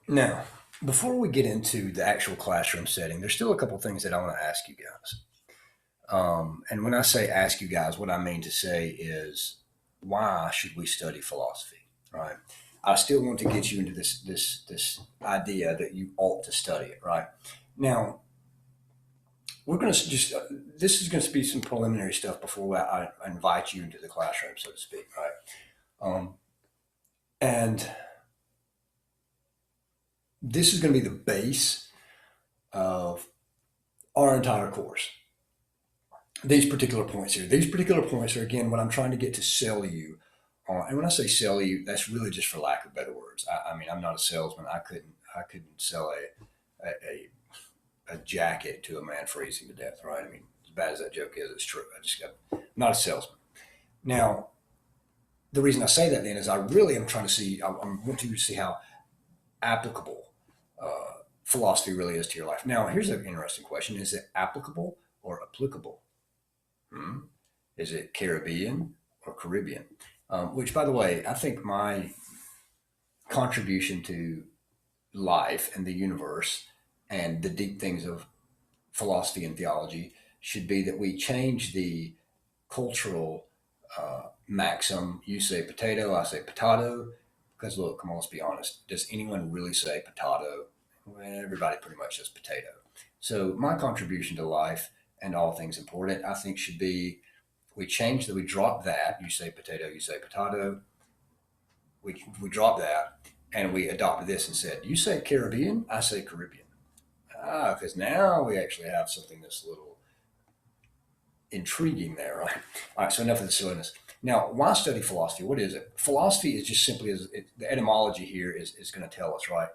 Now, before we get into the actual classroom setting, there's still a couple things that I want to ask you guys. And when I say ask you guys, what I mean to say is, why should we study philosophy? Right? I still want to get you into this idea that you ought to study it. Right? Now, we're going to just this is going to be some preliminary stuff before I invite you into the classroom, so to speak. Right? Um, and this is going to be the base of our entire course. These particular points are again what I'm trying to get to sell you on. And when I say sell you, that's really just for lack of better words. I mean, I'm not a salesman. I couldn't sell a jacket to a man freezing to death, right? I mean, as bad as that joke is, it's true. I'm not a salesman. Now, the reason I say that then is I really am trying to see. I want you to see how applicable philosophy really is to your life. Now, here's an interesting question: is it applicable or applicable? Hmm? Is it Caribbean or Caribbean? Which, by the way, I think my contribution to life and the universe and the deep things of philosophy and theology should be that we change the cultural maxim. You say potato, I say potato. Because look, come on, let's be honest. Does anyone really say potato? Well, everybody pretty much says potato. So my contribution to life and all things important, I think, should be we drop that. You say potato, you say potato. We drop that and we adopt this and said, you say Caribbean, I say Caribbean. Because now we actually have something that's a little intriguing there, right? All right, so enough of the silliness. Now, why study philosophy? What is it? Philosophy is just simply the etymology here is going to tell us, right?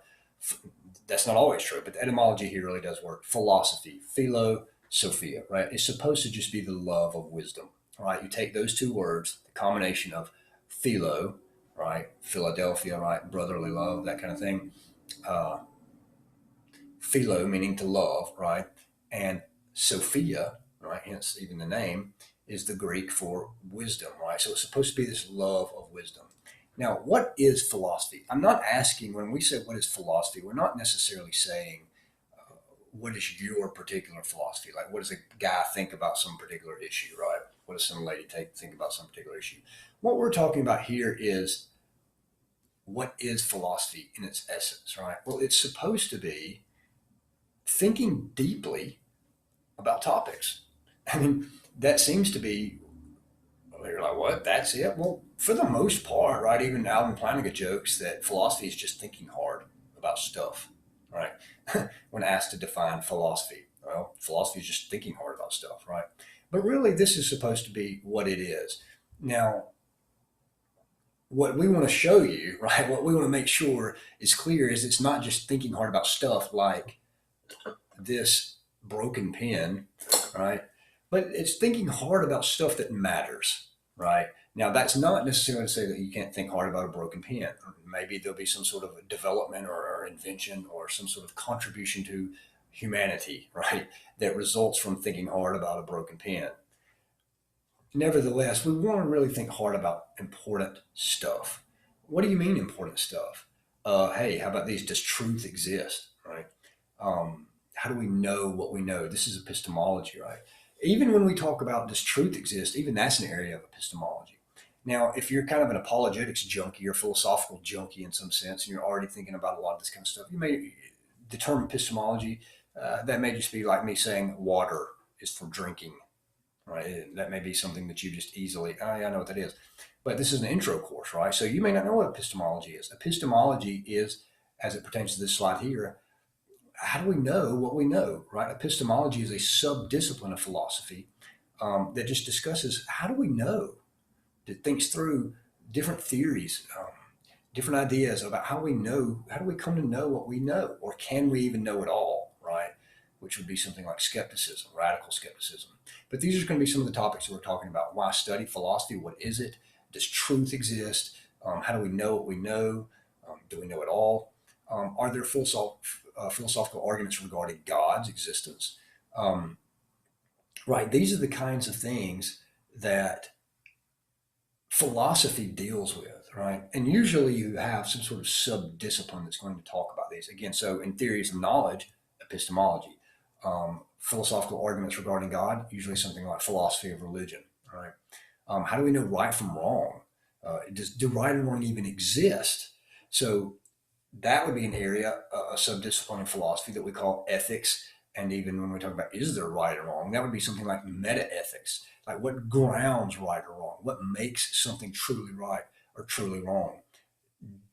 That's not always true, but the etymology here really does work. Philosophy, philo, Sophia, right? It's supposed to just be the love of wisdom, right? You take those two words, the combination of philo, right? Philadelphia, right? Brotherly love, that kind of thing. Uh, Philo, meaning to love, right? And Sophia, right? Hence, even the name is the Greek for wisdom, right? So it's supposed to be this love of wisdom. Now, what is philosophy? I'm not asking, when we say what is philosophy, we're not necessarily saying what is your particular philosophy? Like, what does a guy think about some particular issue, right? What does some lady think about some particular issue? What we're talking about here is what is philosophy in its essence, right? Well, it's supposed to be thinking deeply about topics. I mean, that seems to be, well, you're like, what? That's it? Well, for the most part, right? Even Alvin Plantinga jokes that philosophy is just thinking hard about stuff, right? When asked to define philosophy, well, philosophy is just thinking hard about stuff, right? But really, this is supposed to be what it is. Now, what we want to show you, right? What we want to make sure is clear is it's not just thinking hard about stuff like this broken pen, right? But it's thinking hard about stuff that matters, right? Now, that's not necessarily to say that you can't think hard about a broken pen. Maybe there'll be some sort of development or invention or some sort of contribution to humanity, right? That results from thinking hard about a broken pen. Nevertheless, we want to really think hard about important stuff. What do you mean important stuff? Hey, how about these? Does truth exist, right? How do we know what we know? This is epistemology, right? Even when we talk about does truth exist, even that's an area of epistemology. Now, if you're kind of an apologetics junkie or philosophical junkie in some sense, and you're already thinking about a lot of this kind of stuff, you may the term epistemology that may just be like me saying water is for drinking, right? That may be something that you just easily, oh, yeah, I know what that is. But this is an intro course, right? So you may not know what epistemology is. Epistemology is, as it pertains to this slide here, how do we know what we know, right? Epistemology is a sub-discipline of philosophy that just discusses how do we know, that thinks through different theories, different ideas about how we know, how do we come to know what we know, or can we even know it all, right? Which would be something like skepticism, radical skepticism. But these are going to be some of the topics that we're talking about. Why study philosophy? What is it? Does truth exist? How do we know what we know? Do we know it all? Are there philosophical arguments regarding God's existence? Um, right. These are the kinds of things that philosophy deals with. right? And usually you have some sort of sub-discipline that's going to talk about these. Again, so in theories of knowledge, epistemology, philosophical arguments regarding God, usually something like philosophy of religion, right? How do we know right from wrong? Do right and wrong even exist? So that would be an area, a subdiscipline in philosophy that we call ethics. And even when we talk about is there right or wrong, that would be something like meta ethics, like what grounds right or wrong, what makes something truly right or truly wrong.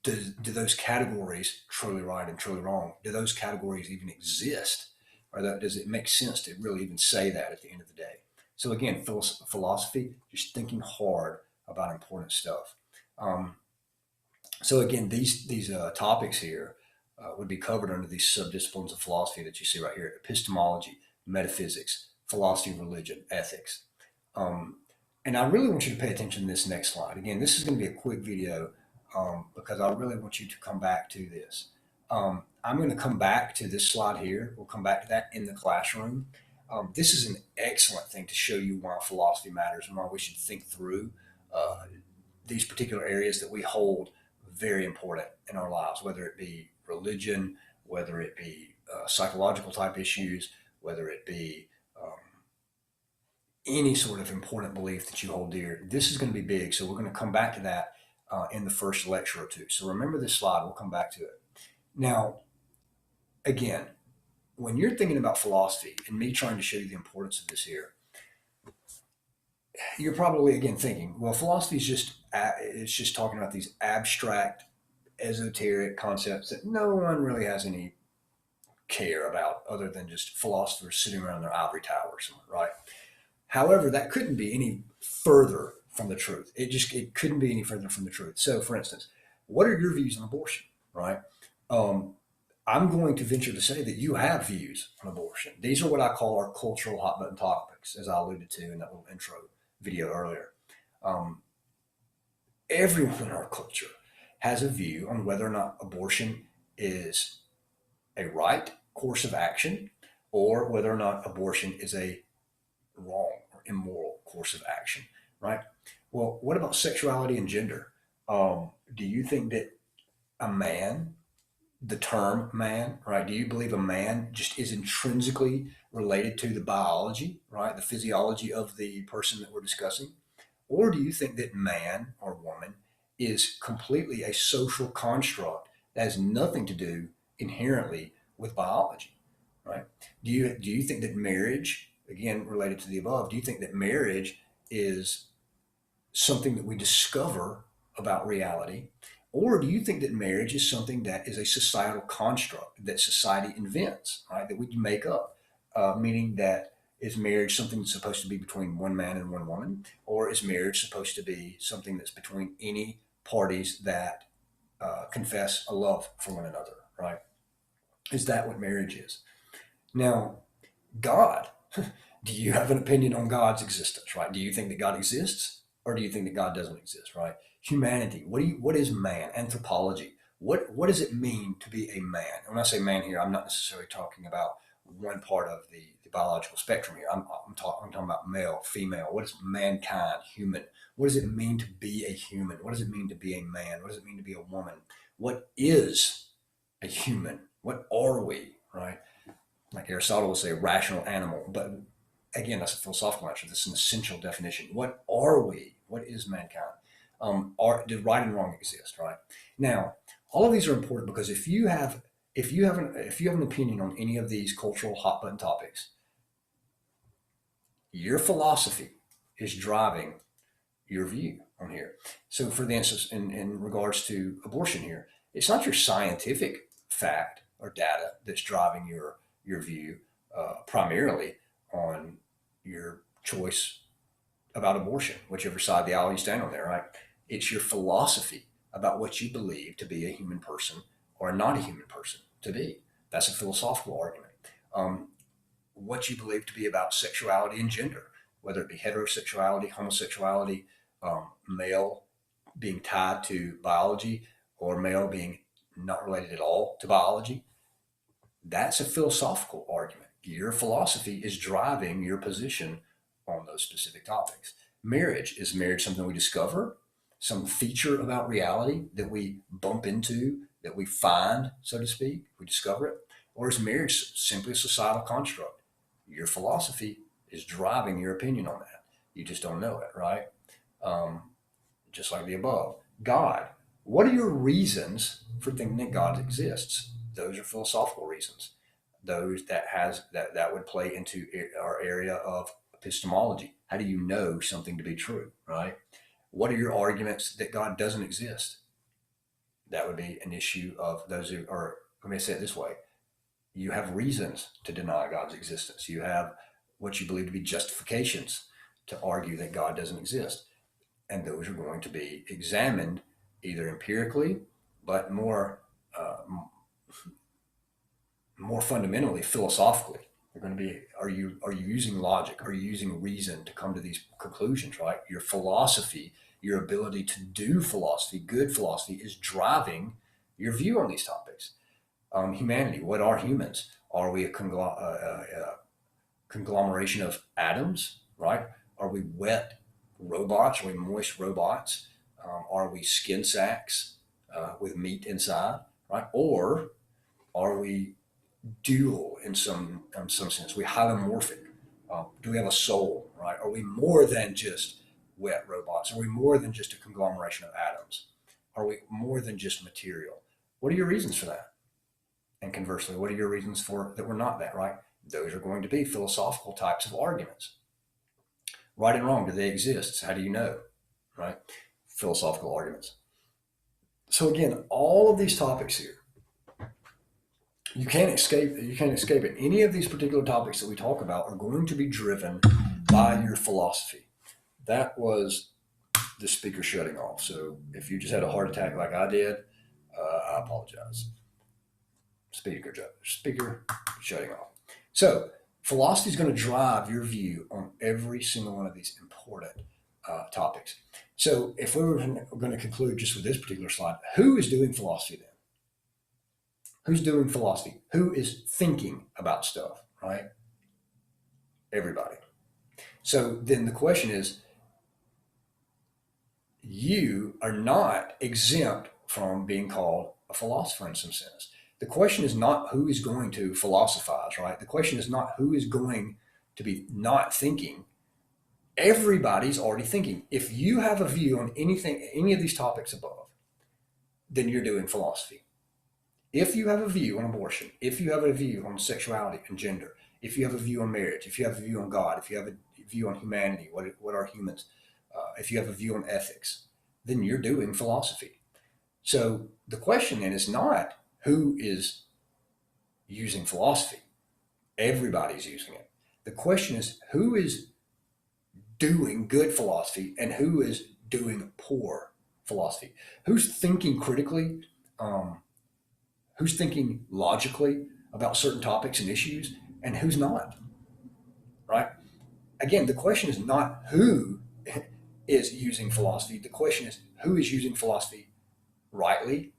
Do those categories, truly right and truly wrong, do those categories even exist? Or does it make sense to really even say that at the end of the day? So again, philosophy, just thinking hard about important stuff. Um, so again, these topics here would be covered under these subdisciplines of philosophy that you see right here: epistemology, metaphysics, philosophy of religion, ethics. Um, and I really want you to pay attention to this next slide. Again, this is going to be a quick video because I really want you to come back to this. I'm going to come back to this slide here. We'll come back to that in the classroom. This is an excellent thing to show you why philosophy matters and why we should think through uh, these particular areas that we hold very important in our lives, whether it be religion, whether it be psychological type issues, whether it be um, any sort of important belief that you hold dear. This is going to be big. So we're going to come back to that in the first lecture or two. So remember this slide. We'll come back to it. Now, again, when you're thinking about philosophy and me trying to show you the importance of this here, you're probably again thinking, well, philosophy is just it's just talking about these abstract, esoteric concepts that no one really has any care about, other than just philosophers sitting around their ivory tower somewhere, right? However, that couldn't be any further from the truth. It couldn't be any further from the truth. So, for instance, what are your views on abortion, right? Um, I'm going to venture to say that you have views on abortion. These are what I call our cultural hot button topics, as I alluded to in that little intro video earlier. Um, Everyone in our culture has a view on whether or not abortion is a right course of action or whether or not abortion is a wrong or immoral course of action, right? Well, what about sexuality and gender? Do you think that a man, the term man, right? Do you believe a man just is intrinsically related to the biology, right? The physiology of the person that we're discussing? Or do you think that man or woman is completely a social construct that has nothing to do inherently with biology, right? Do you think that marriage, again related to the above, do you think that marriage is something that we discover about reality? Or do you think that marriage is something that is a societal construct that society invents, right? That we make up, meaning that is marriage something that's supposed to be between one man and one woman, or is marriage supposed to be something that's between any parties that confess a love for one another, right? Is that what marriage is? Now, God, do you have an opinion on God's existence, right? Do you think that God exists or do you think that God doesn't exist, right? Humanity, what is man? Anthropology, what does it mean to be a man? And when I say man here, I'm not necessarily talking about one part of the biological spectrum here. I'm talking about male, female. What is mankind, human? What does it mean to be a human? What does it mean to be a man? What does it mean to be a woman? What is a human? What are we, right? Like Aristotle would say, a rational animal. But again, that's a philosophical answer. That's an essential definition. What are we? What is mankind? Did right and wrong exist? Right now, all of these are important because if you have an opinion on any of these cultural hot button topics, your philosophy is driving your view on here. So, for the instance, in regards to abortion here, it's not your scientific fact or data that's driving your view primarily on your choice about abortion, whichever side of the aisle you stand on there, right? It's your philosophy about what you believe to be a human person or not a human person to be. That's a philosophical argument. Um, what you believe to be about sexuality and gender, whether it be heterosexuality, homosexuality, male being tied to biology, or male being not related at all to biology. That's a philosophical argument. Your philosophy is driving your position on those specific topics. Marriage, is marriage something we discover, some feature about reality that we bump into, that we find, so to speak, we discover it? Or is marriage simply a societal construct? Your philosophy is driving your opinion on that. You just don't know it, right? Um, just like the above. God, what are your reasons for thinking that God exists? Those are philosophical reasons. Those that would play into our area of epistemology. How do you know something to be true, right? What are your arguments that God doesn't exist? That would be an issue of those who are, let me say it this way. You have reasons to deny God's existence. You have what you believe to be justifications to argue that God doesn't exist. And those are going to be examined either empirically, but more fundamentally philosophically. They're going to be: are you using logic? Are you using reason to come to these conclusions? Right? Your philosophy, your ability to do philosophy, good philosophy, is driving your view on these topics. Humanity. What are humans? Are we a conglomeration of atoms? Right? Are we wet robots? Are we moist robots? Are we skin sacks with meat inside? Right? Or are we dual in some sense? Are we holomorphic? Do we have a soul? Right? Are we more than just wet robots? Are we more than just a conglomeration of atoms? Are we more than just material? What are your reasons for that? And conversely, what are your reasons for that we're not that? Right? Those are going to be philosophical types of arguments. Right and wrong, do they exist? How do you know? Right? Philosophical arguments. So again, all of these topics here, you can't escape. You can't escape it. Any of these particular topics that we talk about are going to be driven by your philosophy. That was the speaker shutting off. So if you just had a heart attack like I did, I apologize. Speaker shutting off. So philosophy is going to drive your view on every single one of these important topics. So if we were going to conclude just with this particular slide, who is doing philosophy then? Who's doing philosophy? Who is thinking about stuff, right? Everybody. So then the question is, you are not exempt from being called a philosopher in some sense. The question is not who is going to philosophize, right? The question is not who is going to be not thinking. Everybody's already thinking. If you have a view on anything, any of these topics above, then you're doing philosophy. If you have a view on abortion, if you have a view on sexuality and gender, if you have a view on marriage, if you have a view on God, if you have a view on humanity, what are humans, if you have a view on ethics, then you're doing philosophy. So the question then is not who is using philosophy. Everybody's using it. The question is who is doing good philosophy and who is doing poor philosophy. Who's thinking critically? Who's thinking logically about certain topics and issues, and who's not? Right? Again, the question is not who is using philosophy. The question is who is using philosophy rightly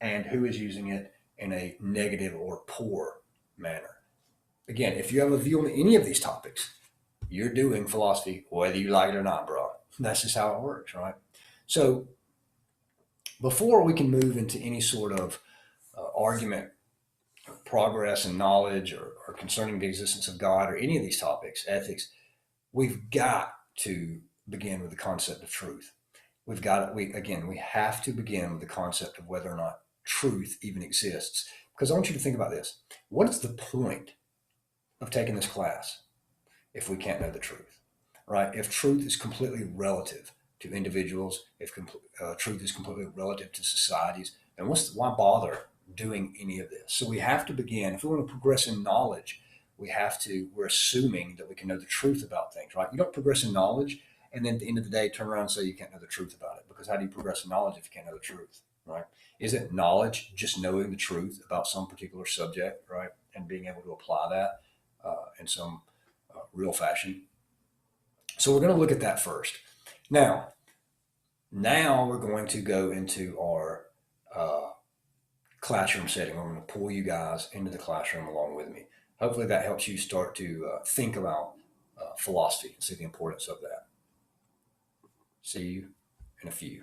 and who is using it in a negative or poor manner. Again, if you have a view on any of these topics, you're doing philosophy whether you like it or not, bro. That's just how it works, right? So before we can move into any sort of argument, progress and knowledge, or concerning the existence of God or any of these topics, ethics, we've got to begin with the concept of truth. We have to begin with the concept of whether or not truth even exists. Because I want you to think about this. What is the point of taking this class if we can't know the truth, right? If truth is completely relative to individuals, if truth is completely relative to societies, then why bother doing any of this? So we have to begin, if we want to progress in knowledge, we're assuming that we can know the truth about things, right? You don't progress in knowledge and then at the end of the day turn around and say you can't know the truth about it, because how do you progress in knowledge if you can't know the truth, right? Isn't knowledge just knowing the truth about some particular subject, right? And being able to apply that in some real fashion. So we're going to look at that first. Now we're going to go into our classroom setting. I'm going to pull you guys into the classroom along with me. Hopefully that helps you start to think about philosophy and see the importance of that. See you in a few.